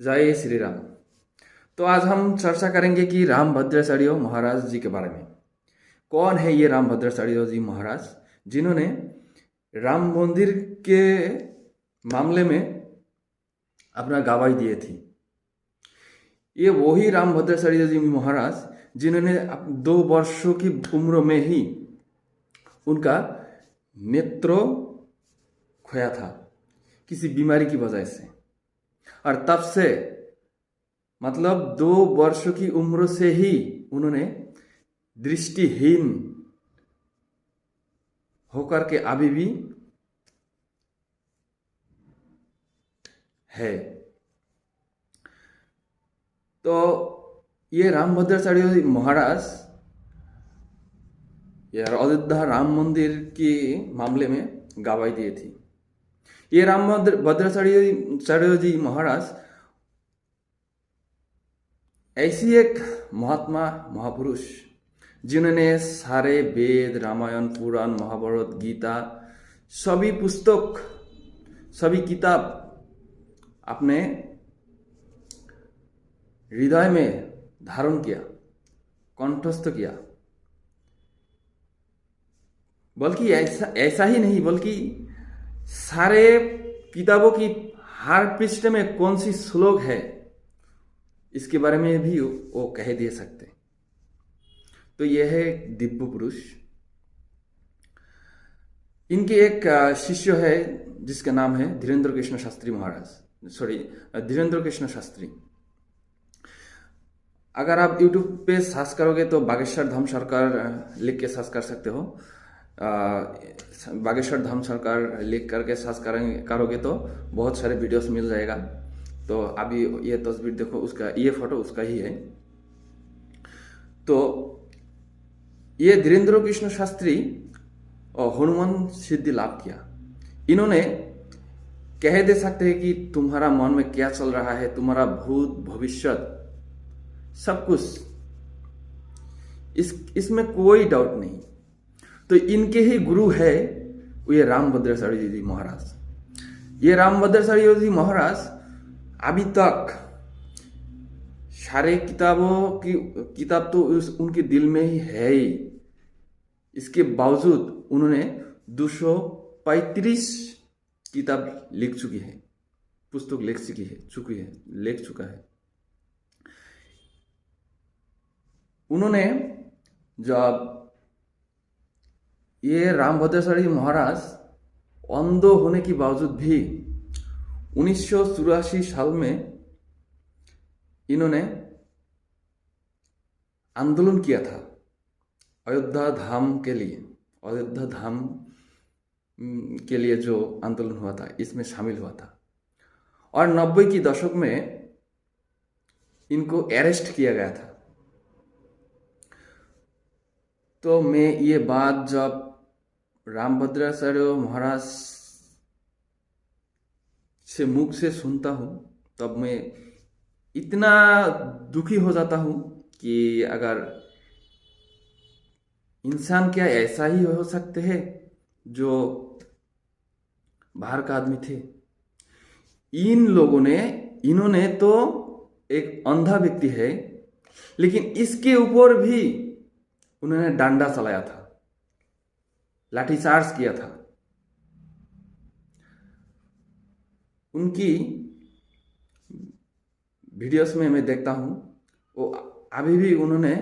जय श्री राम। तो आज हम चर्चा करेंगे कि रामभद्राचार्य महाराज जी के बारे में। कौन है ये रामभद्राचार्य जी महाराज, जिन्होंने राम मंदिर के मामले में अपना गवाही दिए थी। ये वही रामभद्राचार्य जी महाराज जिन्होंने 2 वर्षों की उम्र में ही उनका नेत्र खोया था किसी बीमारी की वजह से, और तब से मतलब 2 वर्षों की उम्र से ही उन्होंने दृष्टिहीन होकर के अभी भी है। तो ये रामभद्राचार्य महाराज यार अयोध्या राम मंदिर के मामले में गवाही दिए थी। ये रामभद्राचार्य जी महाराज ऐसी एक महात्मा महापुरुष जिन्होंने सारे वेद, रामायण, पुराण, महाभारत, गीता सभी पुस्तक, सभी किताब अपने हृदय में धारण किया, कंठस्थ किया। बल्कि ऐसा ही नहीं, बल्कि सारे किताबों की हर पृष्ठ में कौन सी श्लोक है इसके बारे में भी वो कह दे सकते। तो यह है दिव्य पुरुष। इनके एक शिष्य है जिसका नाम है धीरेन्द्र कृष्ण शास्त्री महाराज, धीरेन्द्र कृष्ण शास्त्री। अगर आप YouTube पे सर्च करोगे तो बागेश्वर धाम सरकार लिख के सर्च कर सकते हो। बागेश्वर धाम सरकार लिख करके सर्च करोगे तो बहुत सारे वीडियोस मिल जाएगा। तो अभी ये तस्वीर देखो, उसका ये फोटो उसका ही है। तो ये धीरेन्द्र कृष्ण शास्त्री हनुमान सिद्धि लाभ किया। इन्होंने कह दे सकते हैं कि तुम्हारा मन में क्या चल रहा है, तुम्हारा भूत भविष्य सब कुछ, इसमें कोई डाउट नहीं। तो इनके ही गुरु है ये रामभद्राचार्य जी महाराज। ये रामभद्राचार्य जी महाराज अभी तक सारे किताब तो उनके दिल में ही है ही। इसके बावजूद उन्होंने 235 किताब लिख चुकी है, पुस्तक लिख चुका है। उन्होंने जब ये रामभद्राचार्य महाराज अंध होने के बावजूद भी 1984 साल में इन्होंने आंदोलन किया था अयोध्या धाम के लिए जो आंदोलन हुआ था इसमें शामिल हुआ था। और 90 के दशक में इनको अरेस्ट किया गया था। तो मैं ये बात जब रामभद्राचार्य महाराज से मुख से सुनता हूँ तब मैं इतना दुखी हो जाता हूँ कि अगर इंसान क्या ऐसा ही हो सकते हैं जो बाहर का आदमी थे। इन्होंने तो एक अंधा व्यक्ति है, लेकिन इसके ऊपर भी उन्होंने डंडा चलाया था, लाठीचार्ज किया था। उनकी वीडियोस में मैं देखता हूं, वो अभी भी उन्होंने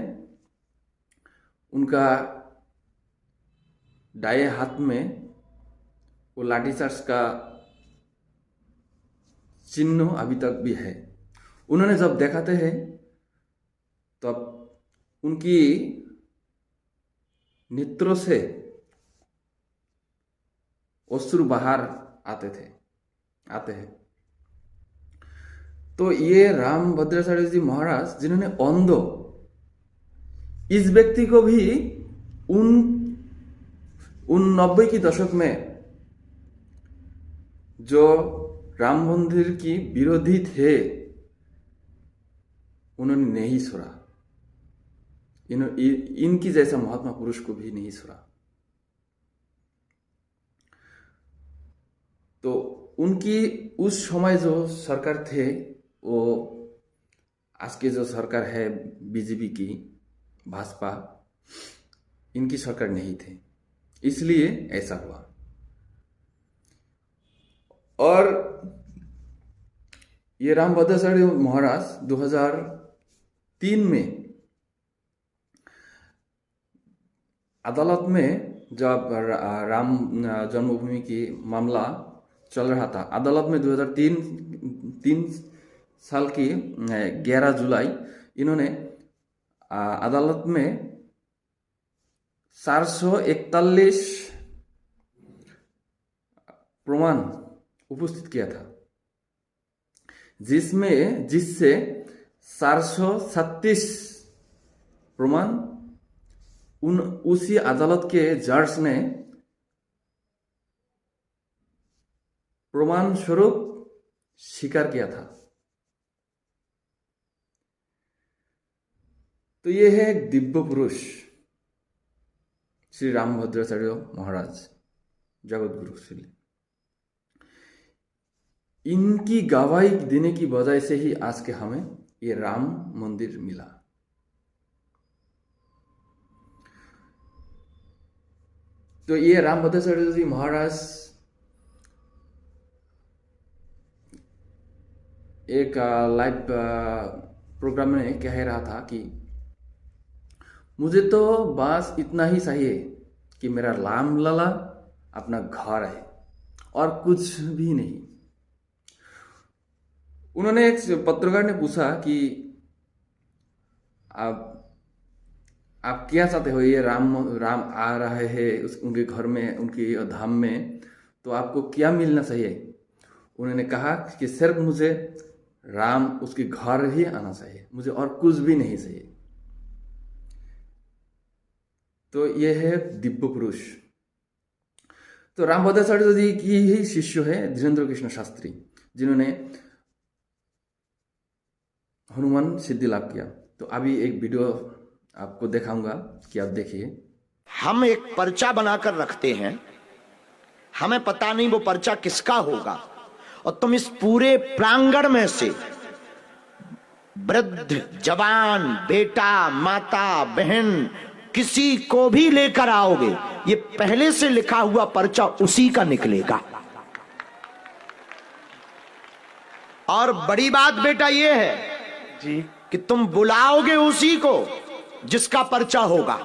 उनका दाएं हाथ में वो लाठीचार्ज का चिन्ह अभी तक भी है। उन्होंने जब दिखाते हैं तब उनकी नेत्रों से अश्रु बाहर आते हैं। तो ये रामभद्राचार्य जी महाराज जिन्होंने अंध, इस व्यक्ति को भी उन 90 के दशक में जो राम मंदिर की विरोधी थे उन्होंने नहीं छोड़ा। इनकी जैसा महात्मा पुरुष को भी नहीं छोड़ा। तो उनकी उस समय जो सरकार थे वो आज की जो सरकार है बीजेपी की, भाजपा, इनकी सरकार नहीं थी, इसलिए ऐसा हुआ। और ये रामभद्राचार्य महाराज 2003 में अदालत में जब राम जन्मभूमि की मामला चल रहा था, अदालत में 2003 साल की 11 जुलाई इन्होंने अदालत में 441 प्रमाण उपस्थित किया था, जिससे 436 प्रमाण उसी अदालत के जज ने प्रमाण स्वरूप स्वीकार किया था। तो ये है एक दिव्य पुरुष श्री रामभद्राचार्य महाराज, जगत गुरु श्री। इनकी गवाही देने की वजह से ही आज के हमें ये राम मंदिर मिला। तो ये रामभद्राचार्य जी महाराज एक लाइव प्रोग्राम में कह रहा था कि मुझे तो बस इतना ही चाहिए कि मेरा राम लला अपना घर है और कुछ भी नहीं। उन्होंने एक पत्रकार ने पूछा कि आप क्या चाहते हो, ये राम आ रहे हैं उनके घर में, उनके धाम में, तो आपको क्या मिलना चाहिए? उन्होंने कहा कि सिर्फ मुझे राम उसके घर ही आना चाहिए, मुझे और कुछ भी नहीं चाहिए। तो ये है दिव्य पुरुष। तो रामभद्राचार्य जी की ही शिष्य है धीरेन्द्र कृष्ण शास्त्री, जिन्होंने हनुमान सिद्धि लाभ किया। तो अभी एक वीडियो आपको दिखाऊंगा कि आप देखिए। हम एक पर्चा बनाकर रखते हैं, हमें पता नहीं वो पर्चा किसका होगा, और तुम इस पूरे प्रांगण में से वृद्ध, जवान, बेटा, माता, बहन, किसी को भी लेकर आओगे, ये पहले से लिखा हुआ पर्चा उसी का निकलेगा। और बड़ी बात बेटा ये है जी कि तुम बुलाओगे उसी को जिसका पर्चा होगा।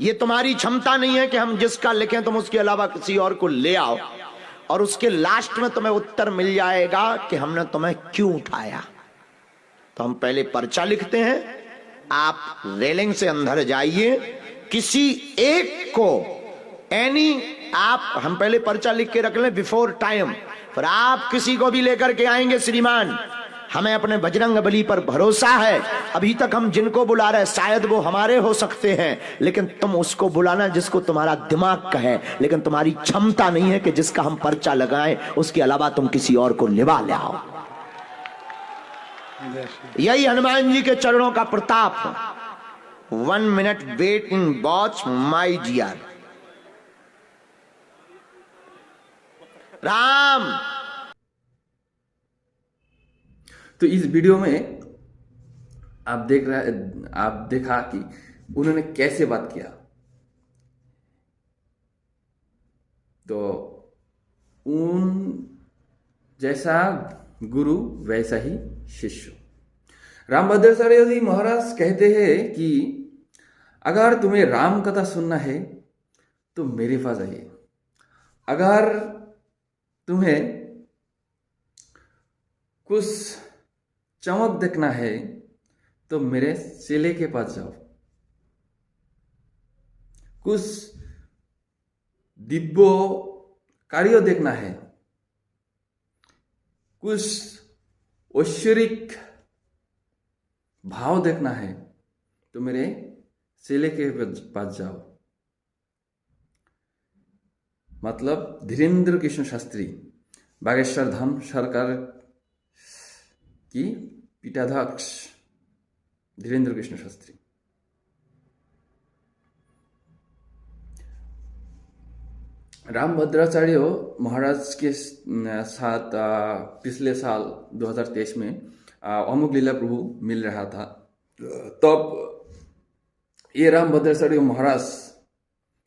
ये तुम्हारी क्षमता नहीं है कि हम जिसका लिखें तुम उसके अलावा किसी और को ले आओ, और उसके लास्ट में तुम्हें उत्तर मिल जाएगा कि हमने तुम्हें क्यों उठाया। तो हम पहले पर्चा लिखते हैं, आप रेलिंग से अंदर जाइए, किसी एक को हम पहले पर्चा लिख के रख लें बिफोर टाइम, फिर आप किसी को भी लेकर के आएंगे श्रीमान। हमें अपने बजरंग बली पर भरोसा है। अभी तक हम जिनको बुला रहे शायद वो हमारे हो सकते हैं, लेकिन तुम उसको बुलाना जिसको तुम्हारा दिमाग कहे, लेकिन तुम्हारी क्षमता नहीं है कि जिसका हम पर्चा लगाएं उसके अलावा तुम किसी और को लिवा ले आओ। यही हनुमान जी के चरणों का प्रताप। 1 minute wait and watch my dear. Ram. तो इस वीडियो में आप देखा कि उन्होंने कैसे बात किया। तो उन जैसा गुरु वैसा ही शिष्य। रामभद्राचार्य जी महाराज कहते हैं कि अगर तुम्हें राम कथा सुनना है तो मेरे पास आइए, अगर तुम्हें कुछ चमक देखना है तो मेरे चेले के पास जाओ, कुछ दिव्य कार्य देखना है, कुछ ऐश्वरिक भाव देखना है तो मेरे चेले के पास जाओ। मतलब धीरेन्द्र कृष्ण शास्त्री, बागेश्वर धाम सरकार की पीठाध्यक्ष धीरेन्द्र कृष्ण शास्त्री। रामभद्राचार्य महाराज के साथ पिछले साल 2023 में अमोघ लीला प्रभु मिल रहा था। तब ये रामभद्राचार्य महाराज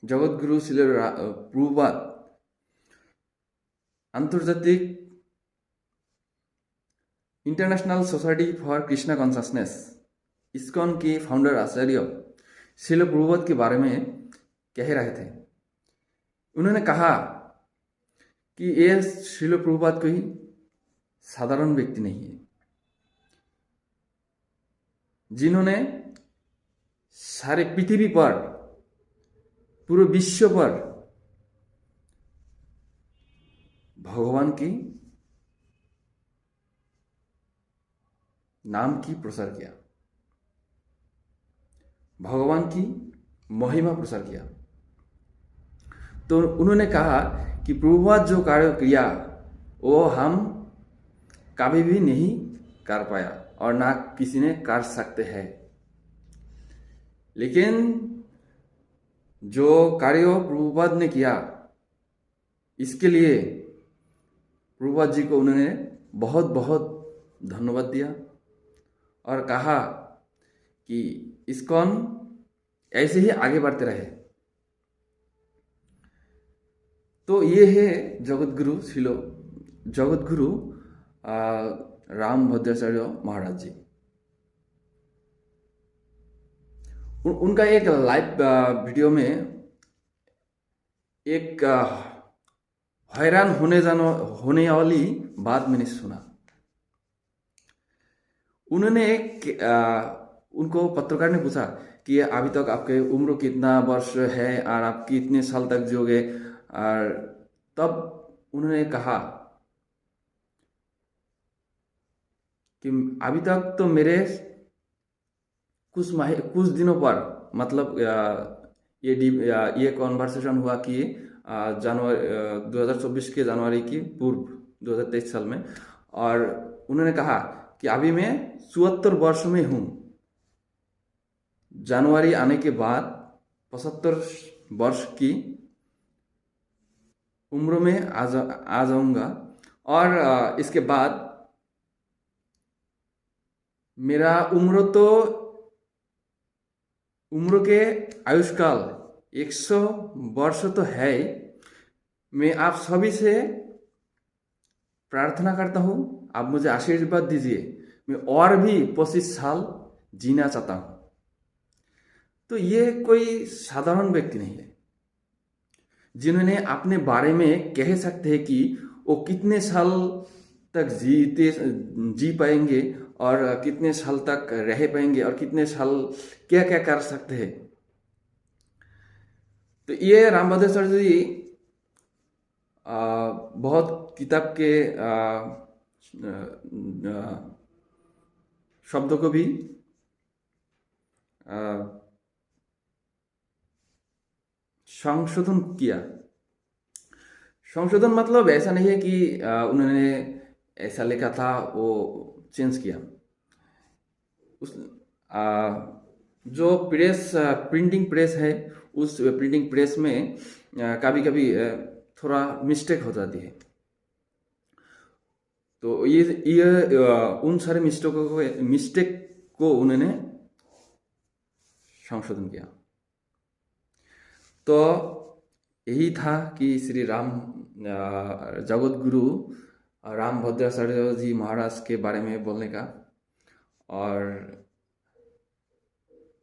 जगतगुरु श्रील प्रभुपाद आंतर्जातिक international society for Krishna consciousness ISKCON के फाउंडर आचार्य श्रील प्रभुपाद के बारे में कह रहे थे। उन्होंने कहा कि ये श्रील प्रभुपाद कोई साधारण व्यक्ति नहीं है, जिन्होंने सारे पृथ्वी पर, पूरे विश्व पर भगवान की नाम की प्रसार किया, भगवान की महिमा प्रसार किया। तो उन्होंने कहा कि प्रभुपाद जो कार्य किया वो हम कभी भी नहीं कर पाया और ना किसी ने कर सकते हैं, लेकिन जो कार्य प्रभुपाद ने किया इसके लिए प्रभुपाद जी को उन्होंने बहुत बहुत धन्यवाद दिया और कहा कि इस्कॉन ऐसे ही आगे बढ़ते रहे। तो ये है जगतगुरु रामभद्राचार्य महाराज जी। उनका एक लाइव वीडियो में एक हैरान होने वाली बात मैंने सुना। उनको पत्रकार ने पूछा कि अभी तक आपके उम्र कितना वर्ष है और आप कितने साल तक जियोगे, और तब उन्होंने कहा कि अभी तक तो मेरे कुछ दिनों पर, मतलब ये कॉन्वर्सेशन हुआ कि जनवरी 2024 के जनवरी की पूर्व 2023 साल में, और उन्होंने कहा कि अभी मैं 74 वर्ष में हूँ, जनवरी आने के बाद 75 वर्ष की उम्र में आ जाऊंगा, और इसके बाद मेरा उम्र के आयुष्काल 100 वर्ष तो है। मैं आप सभी से प्रार्थना करता हूँ, आप मुझे आशीर्वाद दीजिए, मैं और भी 25 साल जीना चाहता हूँ। तो ये कोई साधारण व्यक्ति नहीं है जिन्होंने अपने बारे में कह सकते हैं कि वो कितने साल तक जी पाएंगे और कितने साल तक रह पाएंगे और कितने साल क्या क्या कर सकते हैं। तो ये रामभद्राचार्य जी बहुत किताब के शब्दों को भी संशोधन किया। संशोधन मतलब ऐसा नहीं है कि उन्होंने ऐसा लिखा था वो चेंज किया। जो प्रिंटिंग प्रेस है, उस प्रिंटिंग प्रेस में कभी कभी थोड़ा मिस्टेक हो जाती है। तो ये उन सारे मिस्टेक को उन्होंने संशोधन किया। तो यही था कि श्री जगतगुरु रामभद्राचार्य जी महाराज के बारे में बोलने का। और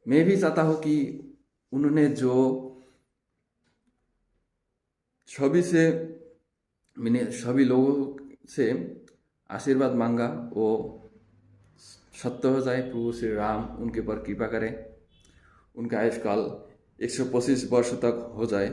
मैं भी चाहता हूँ कि उन्होंने जो मैंने सभी लोगों से आशीर्वाद मांगा वो सत्य हो जाए। प्रभु श्री राम उनके पर कृपा करें, उनका आयुष्काल 125 वर्ष तक हो जाए।